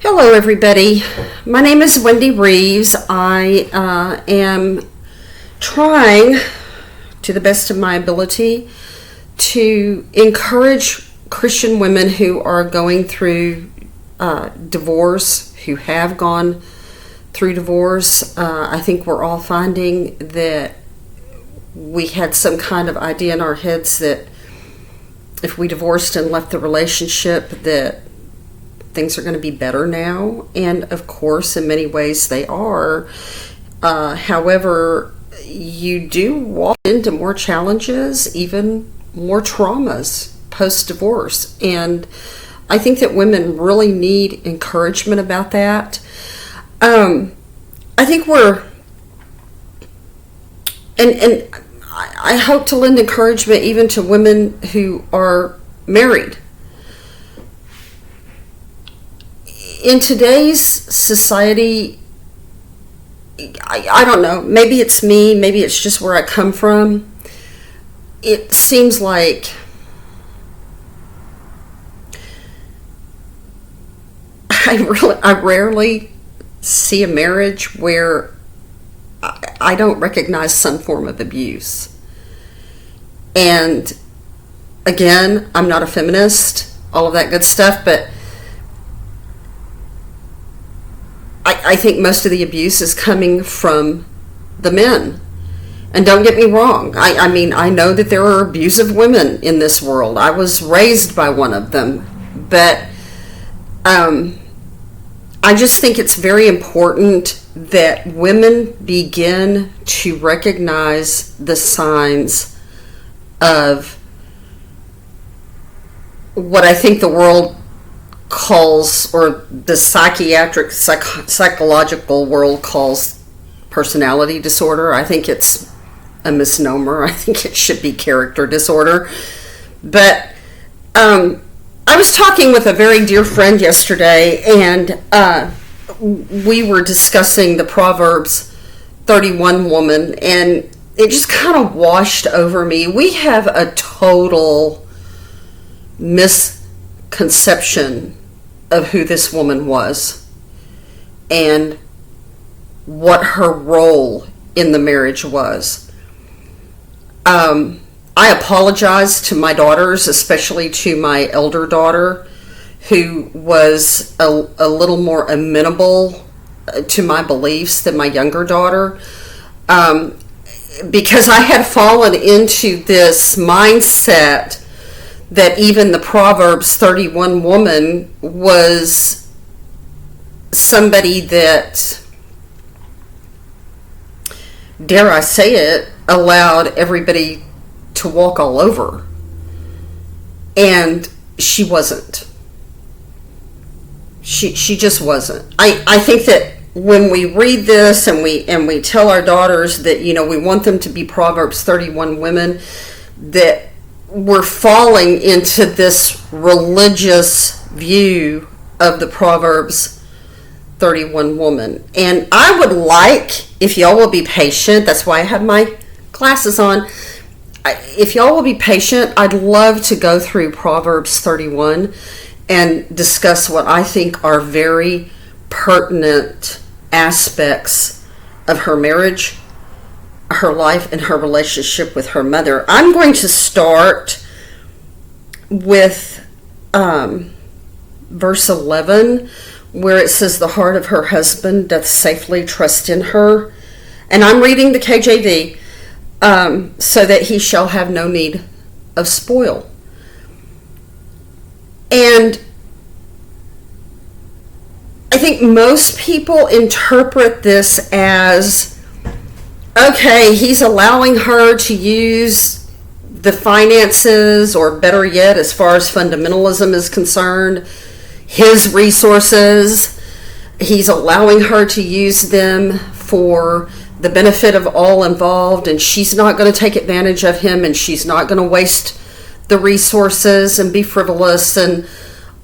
Hello, everybody. My name is Wendy Reeves. I am trying, to the best of my ability, to encourage Christian women who are going through divorce, who have gone through divorce. I think we're all finding that we had some kind of idea in our heads that if we divorced and left the relationship, that things are going to be better now, and of course in many ways they are. However, you do walk into more challenges, even more traumas post-divorce, and I think that women really need encouragement about that. I think and I hope to lend encouragement even to women who are married. In today's society, I don't know, maybe it's me, maybe it's just where I come from. It seems like I rarely see a marriage where I don't recognize some form of abuse. And again, I'm not a feminist, all of that good stuff, but I think most of the abuse is coming from the men. And don't get me wrong, I mean, I know that there are abusive women in this world. I was raised by one of them. But I just think it's very important that women begin to recognize the signs of what I think the world calls, or the psychological world calls, personality disorder. I think it's a misnomer. I think it should be character disorder. But I was talking with a very dear friend yesterday, and we were discussing the Proverbs 31 woman, and it just kind of washed over me. We have a total misconception of who this woman was and what her role in the marriage was. I apologize to my daughters, especially to my elder daughter, who was a little more amenable to my beliefs than my younger daughter, because I had fallen into this mindset that even the Proverbs 31 woman was somebody that, dare I say it, allowed everybody to walk all over. And she wasn't. She just wasn't. I think that when we read this and we tell our daughters that, you know, we want them to be Proverbs 31 women, that we're falling into this religious view of the Proverbs 31 woman. And I would like, if y'all will be patient, that's why I have my glasses on, if y'all will be patient, I'd love to go through Proverbs 31 and discuss what I think are very pertinent aspects of her marriage, her life, and her relationship with her mother. I'm going to start with verse 11, where it says, "The heart of her husband doth safely trust in her." And I'm reading the KJV, so that he shall have no need of spoil. And I think most people interpret this as, okay, he's allowing her to use the finances, or better yet, as far as fundamentalism is concerned, his resources. He's allowing her to use them for the benefit of all involved, and she's not going to take advantage of him, and she's not going to waste the resources and be frivolous and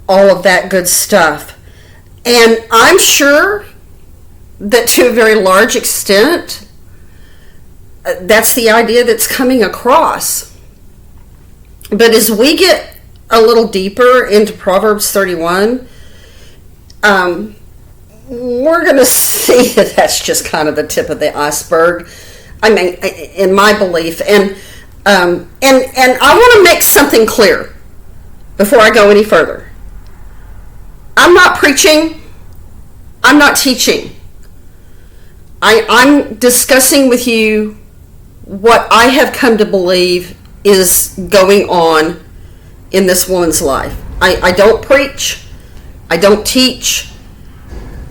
all of that good stuff. And I'm sure that to a very large extent, that's the idea that's coming across. But as we get a little deeper into Proverbs 31, we're going to see that that's just kind of the tip of the iceberg. I mean, in my belief, and I want to make something clear before I go any further. I'm not preaching. I'm not teaching. I'm discussing with you what I have come to believe is going on in this woman's life. I don't preach. I don't teach.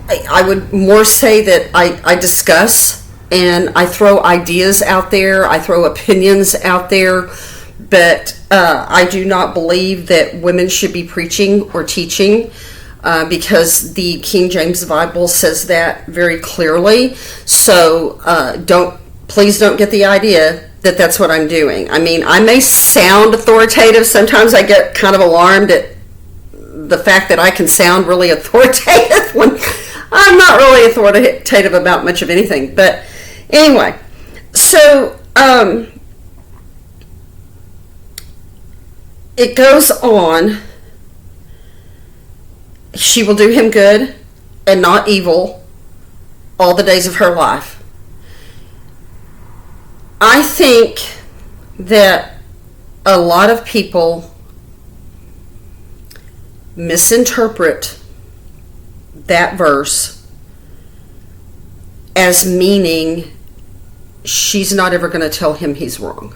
I would more say that I discuss and I throw ideas out there. I throw opinions out there. But I do not believe that women should be preaching or teaching because the King James Bible says that very clearly. So please don't get the idea that that's what I'm doing. I mean, I may sound authoritative. Sometimes I get kind of alarmed at the fact that I can sound really authoritative when I'm not really authoritative about much of anything. But anyway, so it goes on. She will do him good and not evil all the days of her life. I think that a lot of people misinterpret that verse as meaning she's not ever going to tell him he's wrong.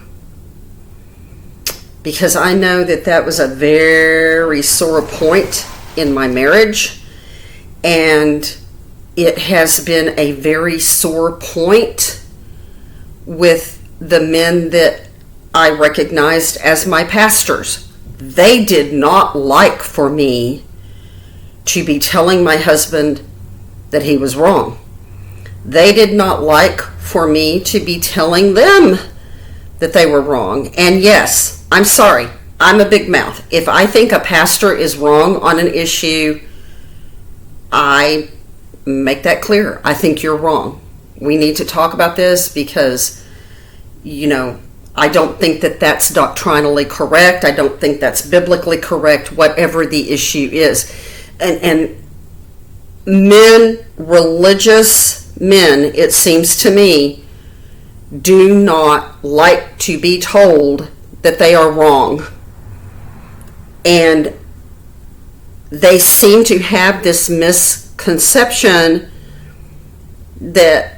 Because I know that was a very sore point in my marriage, and it has been a very sore point with the men that I recognized as my pastors. They did not like for me to be telling my husband that he was wrong. They did not like for me to be telling them that they were wrong. And yes, I'm sorry, I'm a big mouth. If I think a pastor is wrong on an issue, I make that clear. I think you're wrong. We need to talk about this because, I don't think that that's doctrinally correct. I don't think that's biblically correct, whatever the issue is. And men, religious men, it seems to me, do not like to be told that they are wrong. And they seem to have this misconception that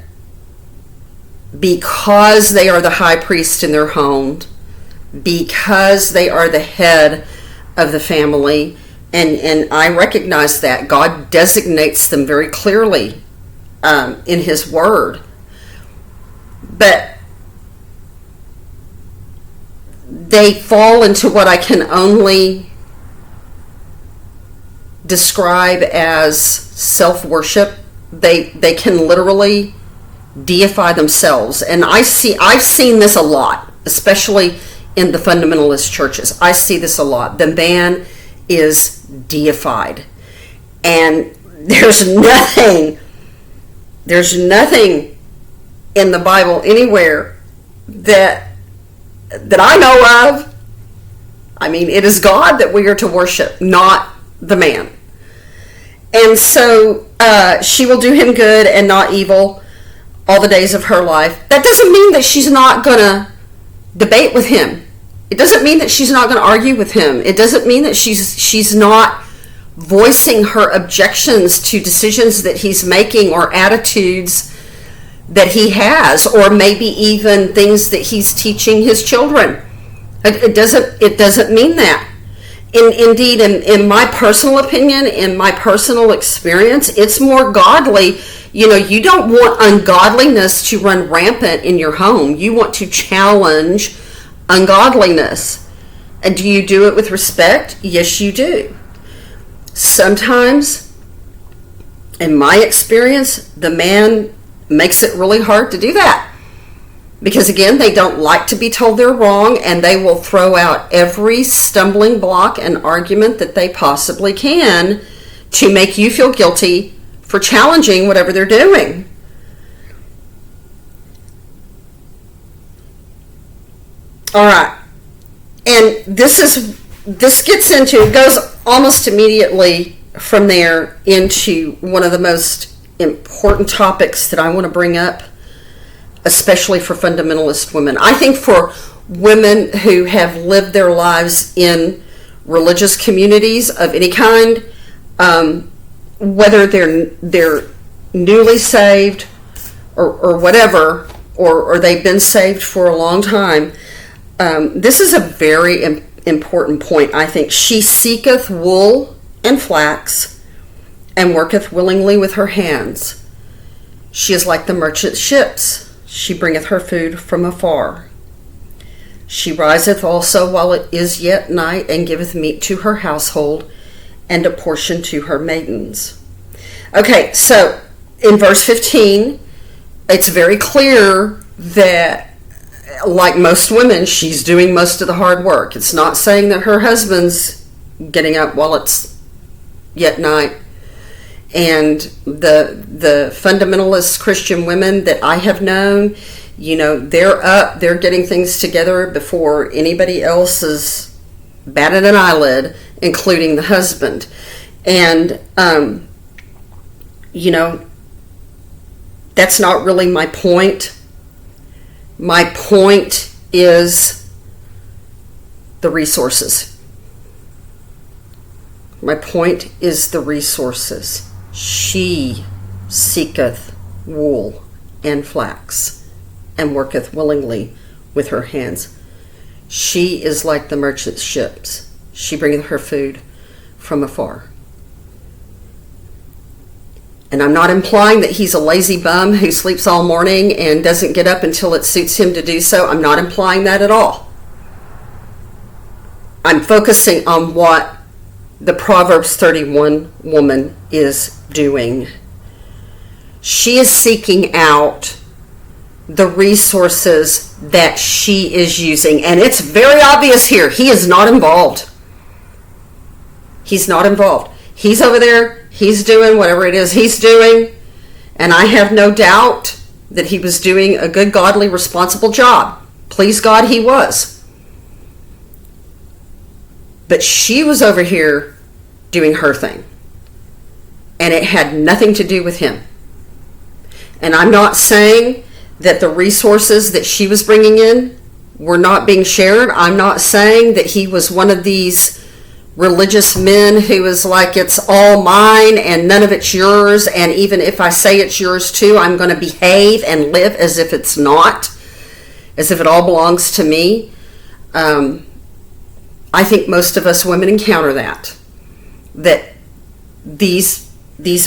because they are the high priest in their home, because they are the head of the family, and I recognize that God designates them very clearly in His Word, but they fall into what I can only describe as self-worship. They can literally deify themselves, and I've seen this a lot, especially in the fundamentalist churches. I see this a lot. The man is deified, and there's nothing in the Bible anywhere that I know of. I mean, it is God that we are to worship, not the man. And so she will do him good and not evil all the days of her life. That doesn't mean that she's not going to debate with him. It doesn't mean that she's not going to argue with him. It doesn't mean that she's not voicing her objections to decisions that he's making or attitudes that he has, or maybe even things that he's teaching his children. It doesn't mean that. Indeed, in my personal opinion, in my personal experience, it's more godly. You don't want ungodliness to run rampant in your home. You want to challenge ungodliness. And do you do it with respect? Yes, you do. Sometimes, in my experience, the man makes it really hard to do that. Because again, they don't like to be told they're wrong, and they will throw out every stumbling block and argument that they possibly can to make you feel guilty for challenging whatever they're doing. All right. And this gets into, it goes almost immediately from there into one of the most important topics that I want to bring up, especially for fundamentalist women. I think for women who have lived their lives in religious communities of any kind, whether they're newly saved or whatever, or they've been saved for a long time, this is a very important point, I think. She seeketh wool and flax, and worketh willingly with her hands. She is like the merchant ships. She bringeth her food from afar. She riseth also while it is yet night, and giveth meat to her household, and a portion to her maidens. Okay, so in verse 15, it's very clear that, like most women, she's doing most of the hard work. It's not saying that her husband's getting up while it's yet night. And the fundamentalist Christian women that I have known, they're up, they're getting things together before anybody else is batted an eyelid, including the husband. And, that's not really my point. My point is the resources. My point is the resources. She seeketh wool and flax, and worketh willingly with her hands. She is like the merchant ships. She bringeth her food from afar. And I'm not implying that he's a lazy bum who sleeps all morning and doesn't get up until it suits him to do so. I'm not implying that at all. I'm focusing on what the Proverbs 31 woman is doing. She is seeking out the resources that she is using. And it's very obvious here. He is not involved. He's not involved. He's over there. He's doing whatever it is he's doing. And I have no doubt that he was doing a good, godly, responsible job. Please God, he was. But she was over here doing her thing. And it had nothing to do with him. And I'm not saying that the resources that she was bringing in were not being shared. I'm not saying that he was one of these religious men who is like, it's all mine and none of it's yours. And even if I say it's yours too, I'm going to behave and live as if it's not, as if it all belongs to me. I think most of us women encounter that these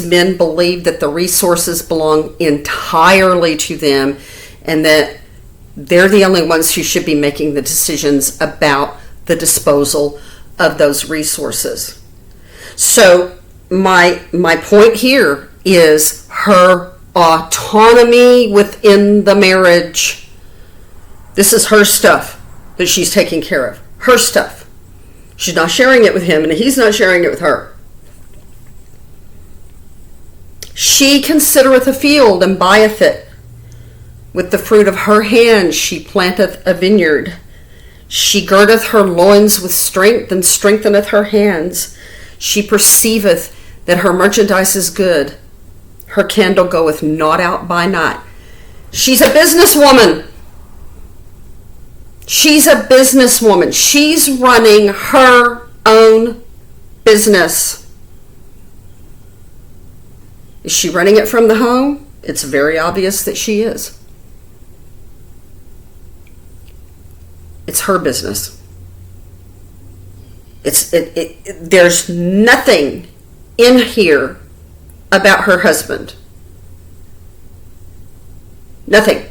men believe that the resources belong entirely to them, and that they're the only ones who should be making the decisions about the disposal of those resources. So my point here is her autonomy within the marriage. This is her stuff that she's taking care of. Her stuff. She's not sharing it with him, and he's not sharing it with her. She considereth a field, and buyeth it. With the fruit of her hands she planteth a vineyard. She girdeth her loins with strength, and strengtheneth her hands. She perceiveth that her merchandise is good. Her candle goeth not out by night. She's a businesswoman. She's a businesswoman. She's running her own business. Is she running it from the home? It's very obvious that she is. It's her business. There's nothing in here about her husband. Nothing.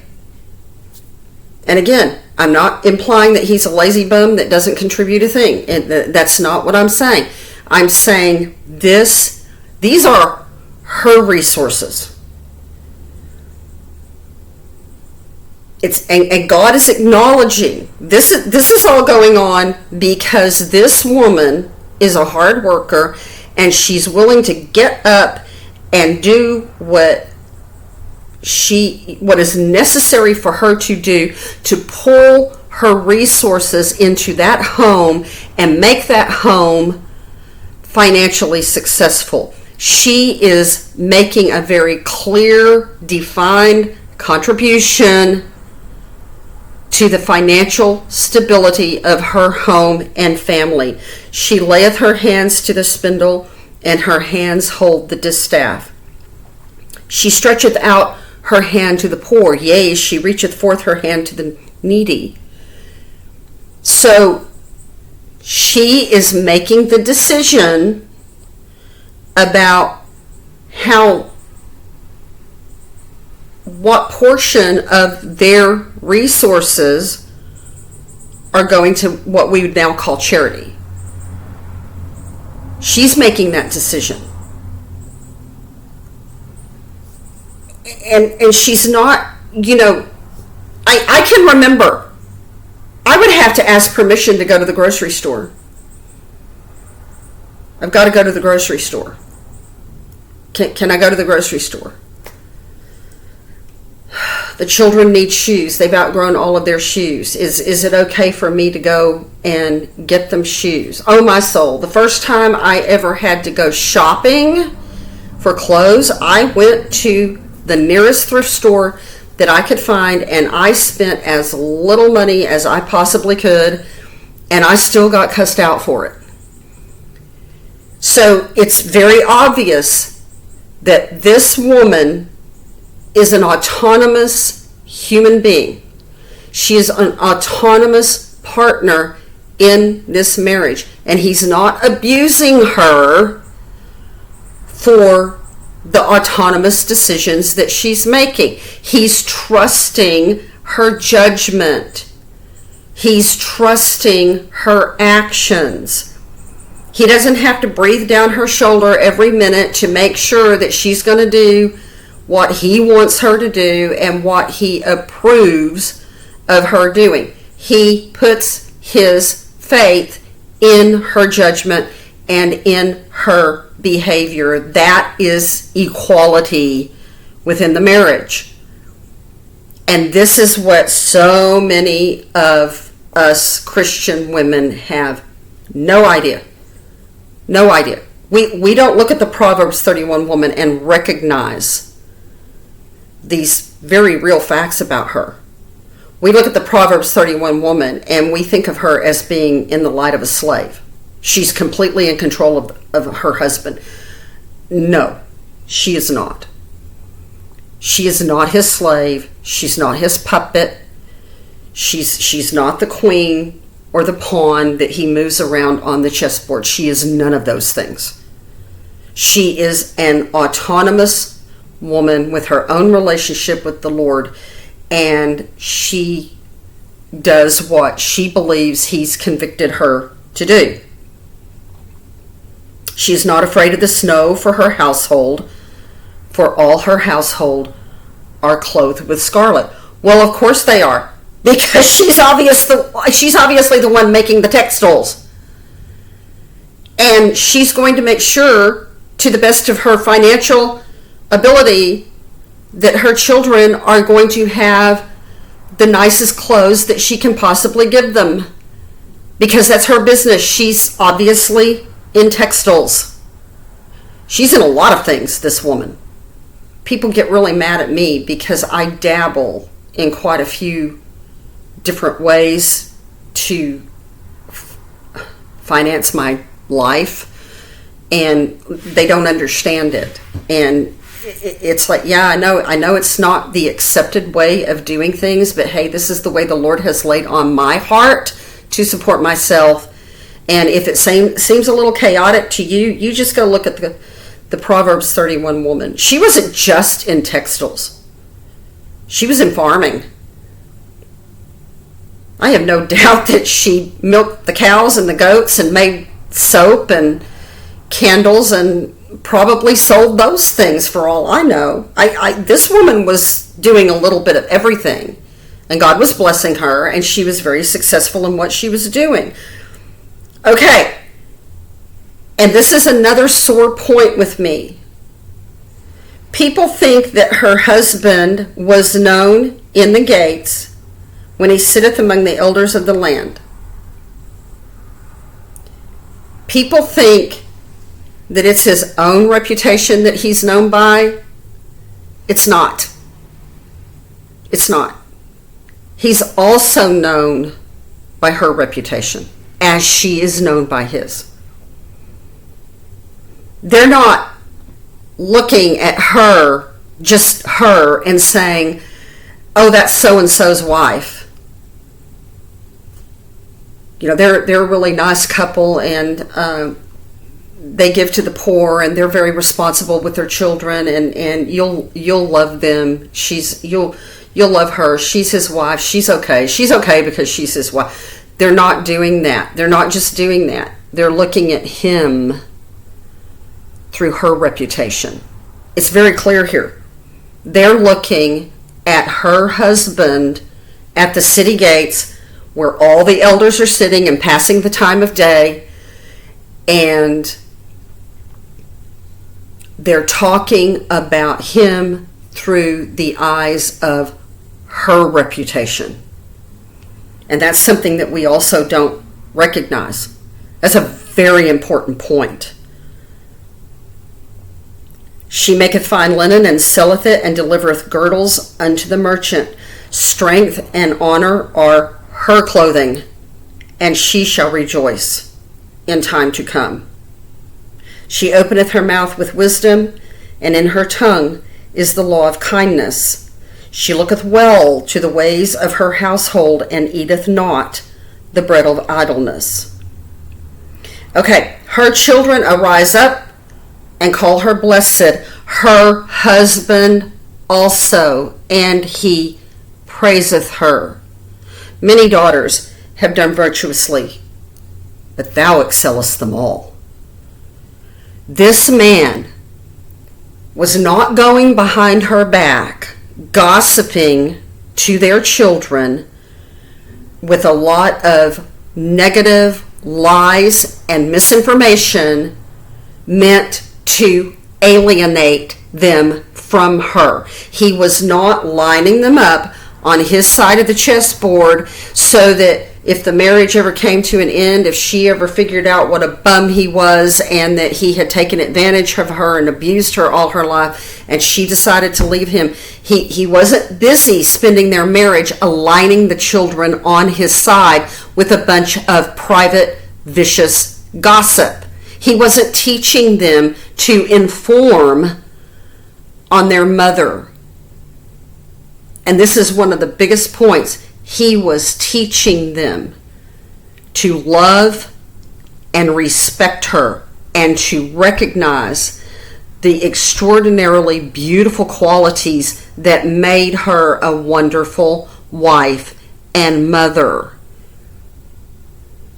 And again, I'm not implying that he's a lazy bum that doesn't contribute a thing. And that's not what I'm saying. I'm saying these are her resources. And God is acknowledging this is all going on because this woman is a hard worker, and she's willing to get up and do what is necessary for her to do to pull her resources into that home and make that home financially successful. She is making a very clear, defined contribution to the financial stability of her home and family. She layeth her hands to the spindle, and her hands hold the distaff. She stretcheth out her hand to the poor, yea, she reacheth forth her hand to the needy. So she is making the decision about what portion of their resources are going to what we would now call charity. She's making that decision. And she's not, I can remember, I would have to ask permission to go to the grocery store. I've got to go to the grocery store. Can I go to the grocery store? The children need shoes. They've outgrown all of their shoes. Is it okay for me to go and get them shoes? Oh, my soul. The first time I ever had to go shopping for clothes, I went to the nearest thrift store that I could find, and I spent as little money as I possibly could, and I still got cussed out for it. So it's very obvious that this woman is an autonomous human being. She is an autonomous partner in this marriage, and he's not abusing her for the autonomous decisions that she's making. He's trusting her judgment. He's trusting her actions. He doesn't have to breathe down her shoulder every minute to make sure that she's going to do what he wants her to do and what he approves of her doing. He puts his faith in her judgment and in her behavior. That is equality within the marriage. And this is what so many of us Christian women have no idea. No idea. We don't look at the Proverbs 31 woman and recognize these very real facts about her. We look at the Proverbs 31 woman and we think of her as being in the light of a slave. She's completely in control of her husband. No, she is not. She is not his slave. She's not his puppet. She's not the queen or the pawn that he moves around on the chessboard. She is none of those things. She is an autonomous woman with her own relationship with the Lord, and she does what she believes he's convicted her to do. She is not afraid of the snow for her household, for all her household are clothed with scarlet. Well, of course they are, because she's obviously the one making the textiles. And she's going to make sure, to the best of her financial ability, that her children are going to have the nicest clothes that she can possibly give them, because that's her business. She's obviously in textiles. She's in a lot of things, this woman. People get really mad at me because I dabble in quite a few different ways to finance my life, and they don't understand it. And it's like, yeah, I know it's not the accepted way of doing things, but hey, this is the way the Lord has laid on my heart to support myself. And if it seems a little chaotic to you, you just go look at the Proverbs 31 woman. She wasn't just in textiles. She was in farming. I have no doubt that she milked the cows and the goats and made soap and candles and probably sold those things for all I know. This woman was doing a little bit of everything, and God was blessing her, and she was very successful in what she was doing. Okay, and this is another sore point with me. People think that her husband was known in the gates when he sitteth among the elders of the land. People think that it's his own reputation that he's known by? It's not. It's not. He's also known by her reputation, as she is known by his. They're not looking at her, just her, and saying, oh, that's so-and-so's wife. You know, they're a really nice couple, and they give to the poor, and they're very responsible with their children, and you'll love them. You'll love her. She's his wife. She's okay. She's okay because she's his wife. They're not doing that. They're not just doing that. They're looking at him through her reputation. It's very clear here. They're looking at her husband at the city gates where all the elders are sitting and passing the time of day, and they're talking about him through the eyes of her reputation. And that's something that we also don't recognize. That's a very important point. She maketh fine linen and selleth it, and delivereth girdles unto the merchant. Strength and honor are her clothing, and she shall rejoice in time to come. She openeth her mouth with wisdom, and in her tongue is the law of kindness. She looketh well to the ways of her household, and eateth not the bread of idleness. Okay, her children arise up and call her blessed, her husband also, and he praiseth her. Many daughters have done virtuously, but thou excellest them all. This man was not going behind her back, gossiping to their children with a lot of negative lies and misinformation meant to alienate them from her. He was not lining them up on his side of the chessboard so that if the marriage ever came to an end, if she ever figured out what a bum he was and that he had taken advantage of her and abused her all her life and she decided to leave him, he wasn't busy spending their marriage aligning the children on his side with a bunch of private, vicious gossip. He wasn't teaching them to inform on their mother. And this is one of the biggest points. He was teaching them to love and respect her and to recognize the extraordinarily beautiful qualities that made her a wonderful wife and mother.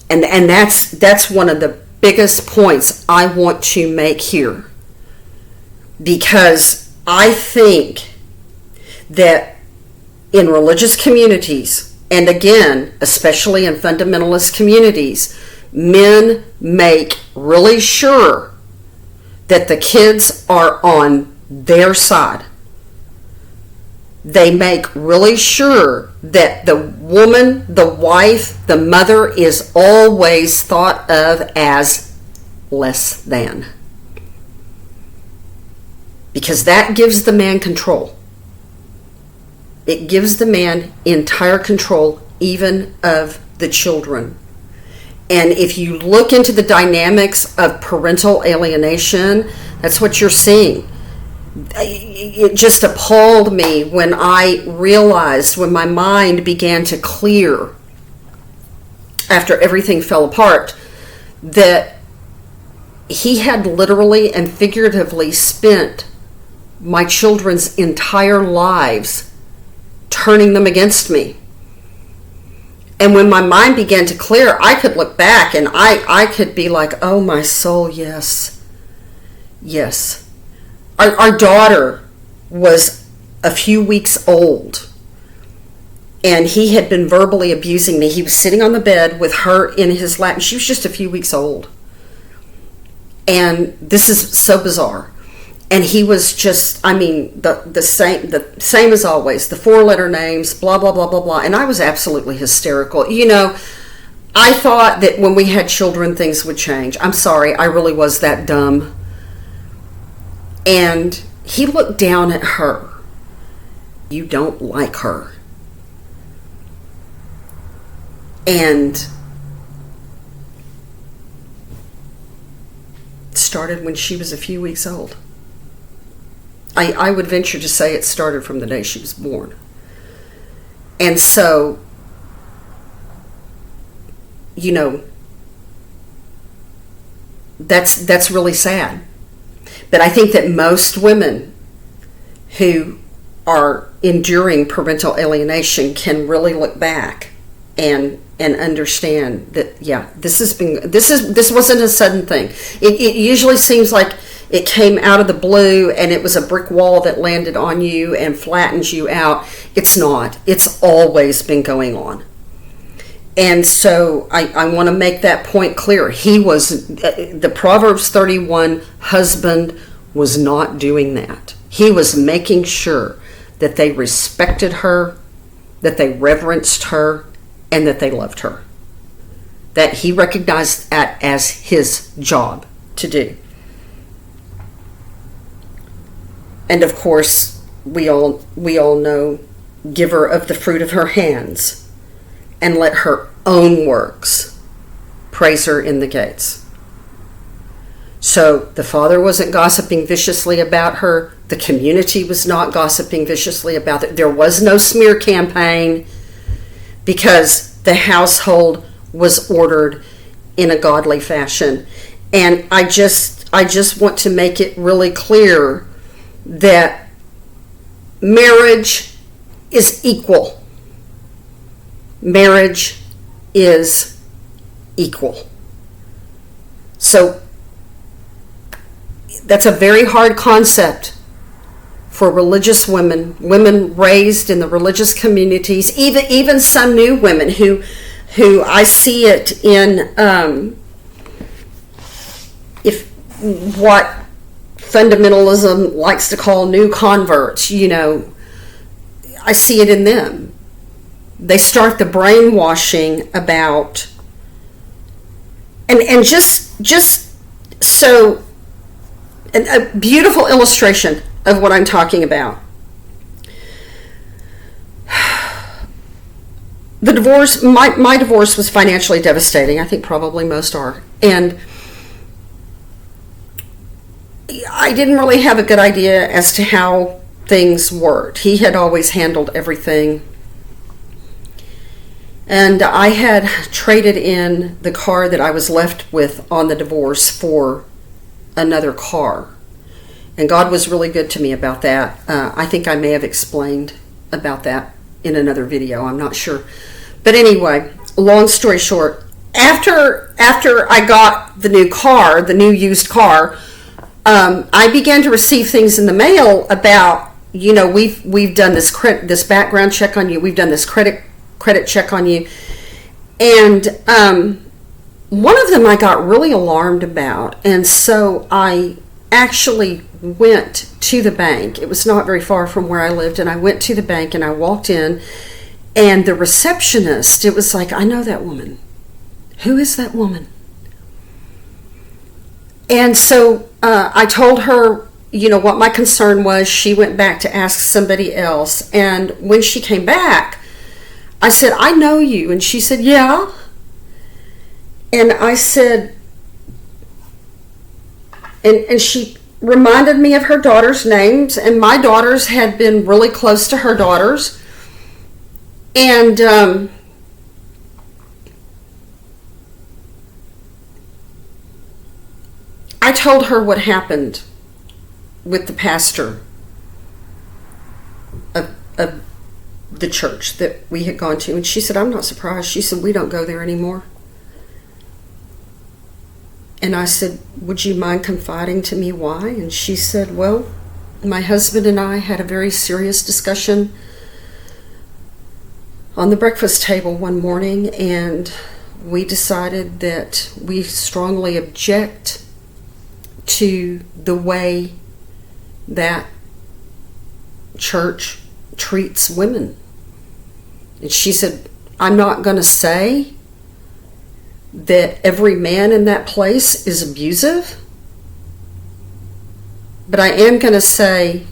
And that's one of the biggest points I want to make here, because I think that in religious communities, and again, especially in fundamentalist communities, men make really sure that the kids are on their side. They make really sure that the woman, the wife, the mother is always thought of as less than. Because that gives the man control. It gives the man entire control, even of the children. And if you look into the dynamics of parental alienation, that's what you're seeing. It just appalled me when I realized, when my mind began to clear after everything fell apart, that he had literally and figuratively spent my children's entire lives turning them against me. And when my mind began to clear, I could look back and I could be like, oh my soul, yes. Yes. Our daughter was a few weeks old, and he had been verbally abusing me. He was sitting on the bed with her in his lap, and she was just a few weeks old. And this is so bizarre. And he was just, the same as always, the 4-letter names, blah, blah, blah, blah, blah. And I was absolutely hysterical. You know, I thought that when we had children, things would change. I'm sorry, I really was that dumb. And he looked down at her. You don't like her. And it started when she was a few weeks old. I would venture to say it started from the day she was born. And so, you know, that's really sad. But I think that most women who are enduring parental alienation can really look back and understand that, yeah, this wasn't a sudden thing. It usually seems like it came out of the blue and it was a brick wall that landed on you and flattens you out. It's not. It's always been going on. And so I want to make that point clear. He was, the Proverbs 31 husband was not doing that. He was making sure that they respected her, that they reverenced her, and that they loved her. That he recognized that as his job to do. And of course, we all know, giver of the fruit of her hands, and let her own works praise her in the gates. So the father wasn't gossiping viciously about her. The community was not gossiping viciously about it. There was no smear campaign because the household was ordered in a godly fashion. And I just want to make it really clear that marriage is equal. Marriage is equal. So that's a very hard concept for religious women raised in the religious communities, even some new women who I see it in if what fundamentalism likes to call new converts, you know, I see it in them. They start the brainwashing about, and just so, a beautiful illustration of what I'm talking about. The divorce, my divorce was financially devastating. I think probably most are. And I didn't really have a good idea as to how things worked. He had always handled everything. And I had traded in the car that I was left with on the divorce for another car. And God was really good to me about that. I think I may have explained about that in another video. I'm not sure. But anyway, long story short, after I got the new car, the new used car, I began to receive things in the mail about, you know, we've done this background check on you. We've done this credit check on you. And one of them I got really alarmed about. And so I actually went to the bank. It was not very far from where I lived. And I went to the bank and I walked in. And the receptionist, it was like, I know that woman. Who is that woman? And so I told her, you know, what my concern was. She went back to ask somebody else. And when she came back, I said, I know you. And she said, yeah. And I said, and she reminded me of her daughter's names. And my daughters had been really close to her daughters. And I told her what happened with the pastor of the church that we had gone to. And she said, I'm not surprised. She said, we don't go there anymore. And I said, would you mind confiding to me why? And she said, well, my husband and I had a very serious discussion on the breakfast table one morning, and we decided that we strongly object to the way that church treats women. And she said, I'm not going to say that every man in that place is abusive, but I am going to say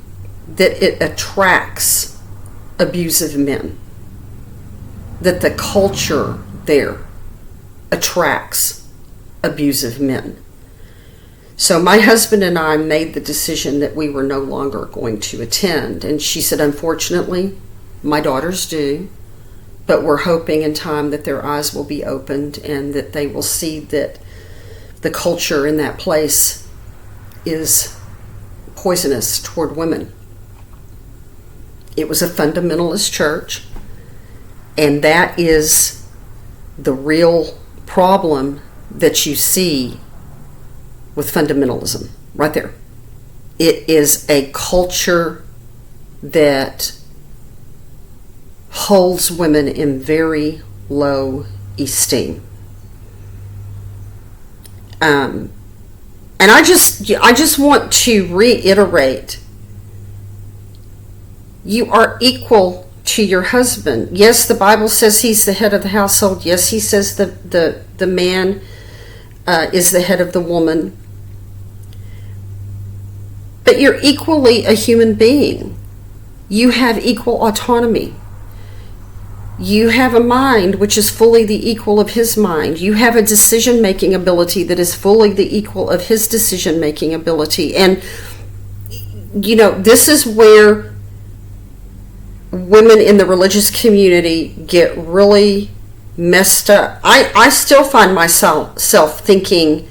that it attracts abusive men. That the culture there attracts abusive men. So my husband and I made the decision that we were no longer going to attend. And she said, unfortunately, my daughters do, but we're hoping in time that their eyes will be opened and that they will see that the culture in that place is poisonous toward women. It was a fundamentalist church, and that is the real problem that you see with fundamentalism right there. It is a culture that holds women in very low esteem. And I just want to reiterate, you are equal to your husband. Yes, the Bible says he's the head of the household. Yes, he says the man is the head of the woman. But you're equally a human being. You have equal autonomy. You have a mind which is fully the equal of his mind. You have a decision-making ability that is fully the equal of his decision-making ability. And, you know, this is where women in the religious community get really messed up. I still find myself thinking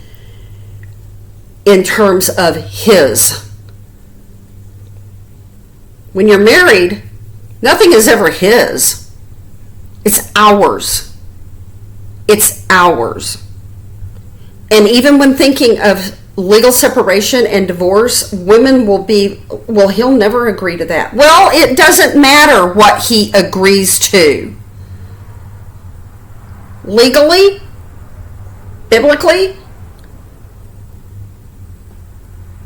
in terms of his. When you're married, nothing is ever his. It's ours. It's ours. And even when thinking of legal separation and divorce, women will be, well, he'll never agree to that. Well, it doesn't matter what he agrees to. Legally, biblically,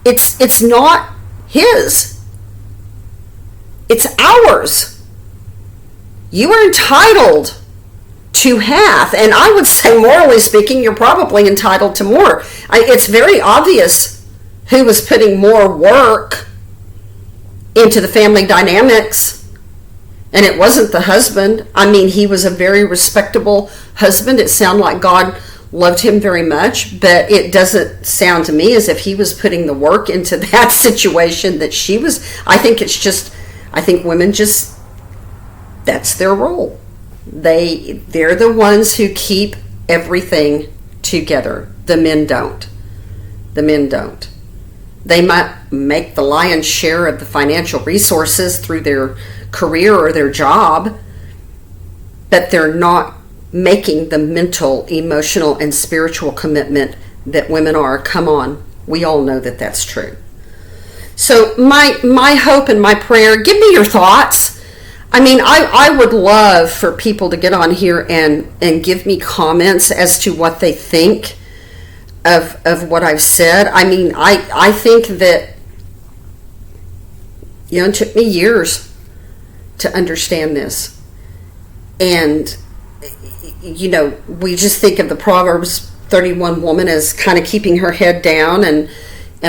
it's not his. It's ours. You are entitled to half, and I would say, morally speaking, you're probably entitled to more. It's very obvious who was putting more work into the family dynamics, and it wasn't the husband. I mean, he was a very respectable husband. It sounded like God loved him very much, but it doesn't sound to me as if he was putting the work into that situation that she was. I think women just, that's their role. They're the ones who keep everything together. The men don't. They might make the lion's share of the financial resources through their career or their job, but they're not making the mental, emotional, and spiritual commitment that women are. Come on, we all know that that's true. So my hope and my prayer, give me your thoughts. I mean, I would love for people to get on here and give me comments as to what they think of what I've said. I mean, I think that, you know, it took me years to understand this. And, you know, we just think of the Proverbs 31 woman as kind of keeping her head down and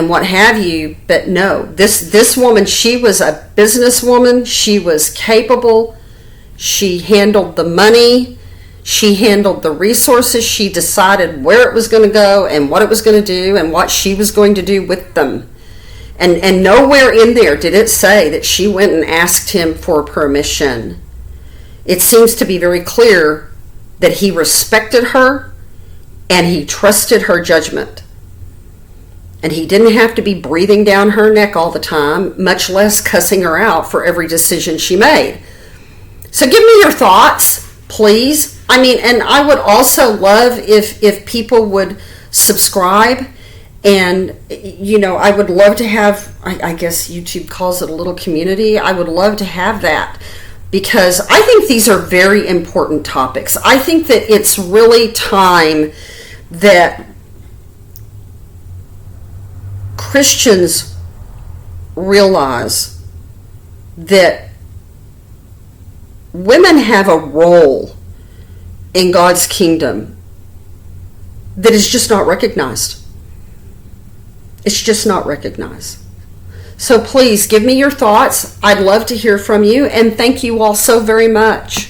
what have you, but no, this woman, she was a businesswoman. She was capable. She handled the money. She handled the resources. She decided where it was going to go and what it was going to do and what she was going to do with them. And nowhere in there did it say that she went and asked him for permission. It seems to be very clear that he respected her and he trusted her judgment. And he didn't have to be breathing down her neck all the time, much less cussing her out for every decision she made. So give me your thoughts, please. I mean, and I would also love if people would subscribe. And, you know, I would love to have, I guess YouTube calls it a little community. I would love to have that because I think these are very important topics. I think that it's really time that Christians realize that women have a role in God's kingdom that is just not recognized. It's just not recognized. So please give me your thoughts. I'd love to hear from you, and thank you all so very much.